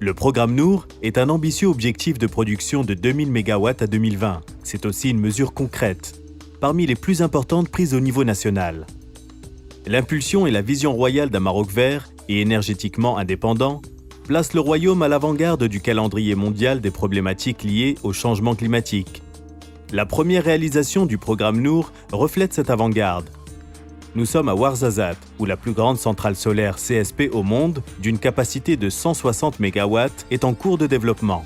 Le programme Nour est un ambitieux objectif de production de 2000 MW à 2020. C'est aussi une mesure concrète, parmi les plus importantes prises au niveau national. L'impulsion et la vision royale d'un Maroc vert et énergétiquement indépendant placent le royaume à l'avant-garde du calendrier mondial des problématiques liées au changement climatique. La première réalisation du programme Nour reflète cette avant-garde. Nous sommes à Ouarzazate, où la plus grande centrale solaire CSP au monde, d'une capacité de 160 MW, est en cours de développement.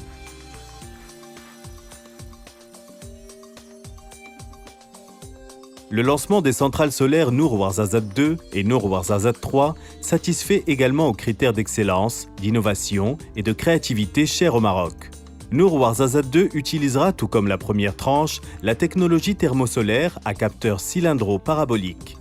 Le lancement des centrales solaires Nour Ouarzazate 2 et Nour Ouarzazate 3 satisfait également aux critères d'excellence, d'innovation et de créativité chers au Maroc. Nour Ouarzazate 2 utilisera, tout comme la première tranche, la technologie thermosolaire à capteur cylindro-parabolique.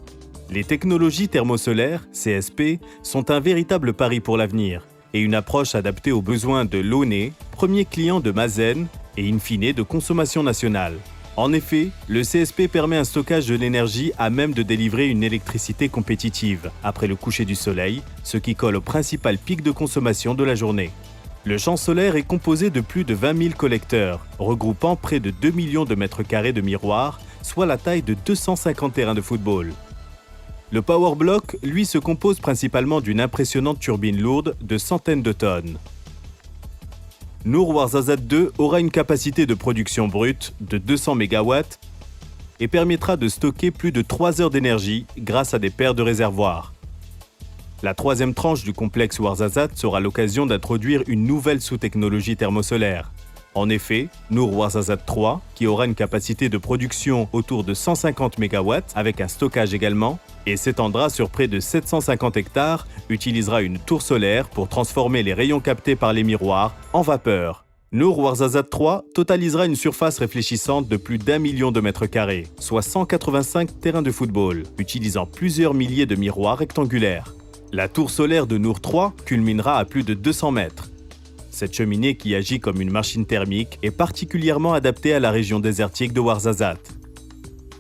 Les technologies thermosolaires, CSP, sont un véritable pari pour l'avenir et une approche adaptée aux besoins de l'ONE, premier client de Mazen et in fine de consommation nationale. En effet, le CSP permet un stockage de l'énergie à même de délivrer une électricité compétitive après le coucher du soleil, ce qui colle au principal pic de consommation de la journée. Le champ solaire est composé de plus de 20 000 collecteurs, regroupant près de 2 millions de mètres carrés de miroirs, soit la taille de 250 terrains de football. Le Power Block, lui, se compose principalement d'une impressionnante turbine lourde de centaines de tonnes. Nour Ouarzazate 2 aura une capacité de production brute de 200 MW et permettra de stocker plus de 3 heures d'énergie grâce à des paires de réservoirs. La troisième tranche du complexe Ouarzazate sera l'occasion d'introduire une nouvelle sous-technologie thermosolaire. En effet, Nour Ouarzazate 3, qui aura une capacité de production autour de 150 MW avec un stockage également, et s'étendra sur près de 750 hectares, utilisera une tour solaire pour transformer les rayons captés par les miroirs en vapeur. Nour Ouarzazate 3 totalisera une surface réfléchissante de plus d'1 million de mètres carrés, soit 185 terrains de football, utilisant plusieurs milliers de miroirs rectangulaires. La tour solaire de Nour 3 culminera à plus de 200 mètres. Cette cheminée qui agit comme une machine thermique est particulièrement adaptée à la région désertique de Ouarzazate.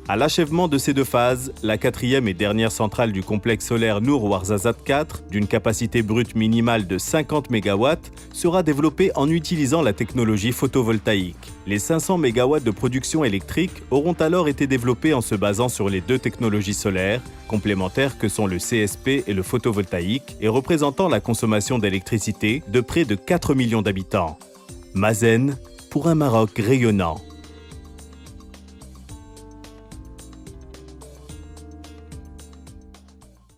À l'achèvement de ces deux phases, la quatrième et dernière centrale du complexe solaire Nour Ouarzazate 4, d'une capacité brute minimale de 50 MW, sera développée en utilisant la technologie photovoltaïque. Les 500 MW de production électrique auront alors été développés en se basant sur les deux technologies solaires, complémentaires que sont le CSP et le photovoltaïque, et représentant la consommation d'électricité de près de 4 millions d'habitants. Mazen pour un Maroc rayonnant.